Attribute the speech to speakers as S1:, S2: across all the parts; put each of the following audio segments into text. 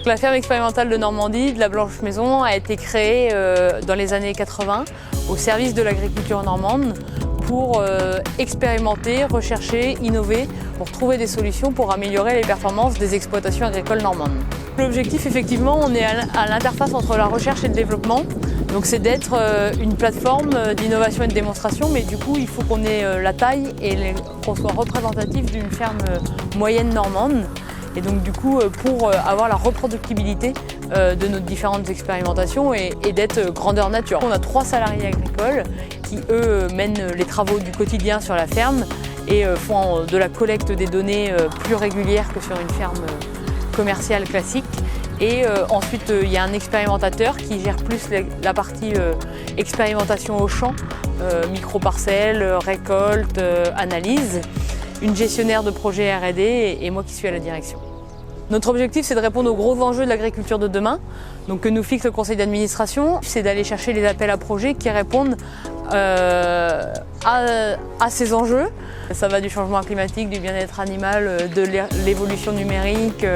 S1: La ferme expérimentale de Normandie, de la Blanche Maison, a été créée dans les années 80 au service de l'agriculture normande pour expérimenter, rechercher, innover, pour trouver des solutions pour améliorer les performances des exploitations agricoles normandes. L'objectif, effectivement, on est à l'interface entre la recherche et le développement. Donc c'est d'être une plateforme d'innovation et de démonstration, mais du coup il faut qu'on ait la taille et qu'on soit représentatif d'une ferme moyenne normande. Et donc du coup pour avoir la reproductibilité de nos différentes expérimentations et d'être grandeur nature. On a 3 salariés agricoles qui eux mènent les travaux du quotidien sur la ferme et font de la collecte des données plus régulière que sur une ferme commerciale classique. Et ensuite, il y a un expérimentateur qui gère plus la partie expérimentation au champ, micro-parcelles, récolte, analyse, une gestionnaire de projet R&D et moi qui suis à la direction. Notre objectif, c'est de répondre aux gros enjeux de l'agriculture de demain, donc que nous fixe le conseil d'administration. C'est d'aller chercher les appels à projets qui répondent à ces enjeux. Ça va du changement climatique, du bien-être animal, de l'évolution numérique,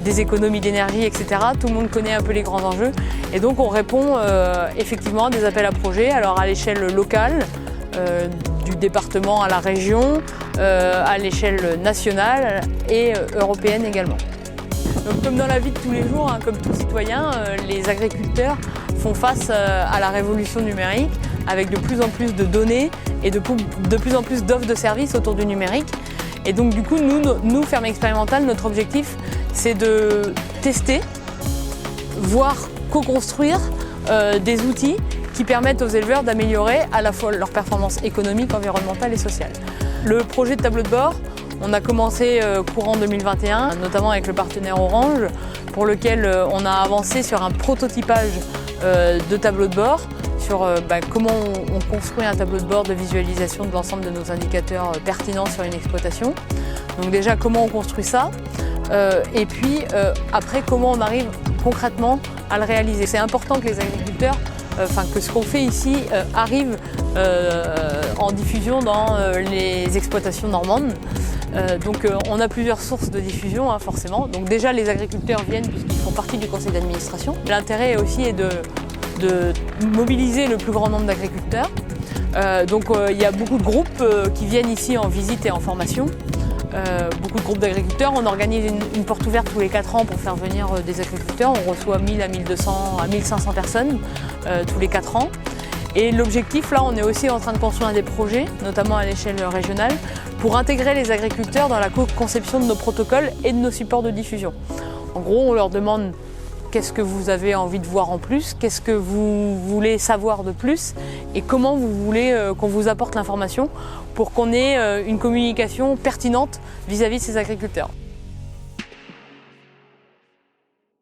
S1: des économies d'énergie, etc. Tout le monde connaît un peu les grands enjeux. Et donc on répond effectivement à des appels à projets, alors à l'échelle locale, du département à la région, à l'échelle nationale et européenne également. Donc, comme dans la vie de tous les jours, comme tout citoyen, les agriculteurs font face à la révolution numérique avec de plus en plus de données et de plus en plus d'offres de services autour du numérique. Et donc du coup, nous, Ferme Expérimentale, notre objectif, c'est de tester, voire co-construire des outils qui permettent aux éleveurs d'améliorer à la fois leur performance économique, environnementale et sociale. Le projet de tableau de bord, on a commencé courant 2021, notamment avec le partenaire Orange, pour lequel on a avancé sur un prototypage de tableau de bord, sur comment on construit un tableau de bord de visualisation de l'ensemble de nos indicateurs pertinents sur une exploitation. Donc déjà, comment on construit ça, et puis après, comment on arrive concrètement à le réaliser. C'est important que les agriculteurs, que ce qu'on fait ici arrive en diffusion dans les exploitations normandes. Donc on a plusieurs sources de diffusion forcément. Donc déjà les agriculteurs viennent puisqu'ils font partie du conseil d'administration. L'intérêt aussi est de mobiliser le plus grand nombre d'agriculteurs. Donc il y a beaucoup de groupes qui viennent ici en visite et en formation. Beaucoup de groupes d'agriculteurs. On organise une porte ouverte tous les 4 ans pour faire venir des agriculteurs. On reçoit 1000 à 1200 à 1500 personnes tous les 4 ans. Et l'objectif, là, on est aussi en train de construire des projets, notamment à l'échelle régionale, pour intégrer les agriculteurs dans la co-conception de nos protocoles et de nos supports de diffusion. En gros, on leur demande qu'est-ce que vous avez envie de voir en plus, qu'est-ce que vous voulez savoir de plus et comment vous voulez qu'on vous apporte l'information pour qu'on ait une communication pertinente vis-à-vis de ces agriculteurs.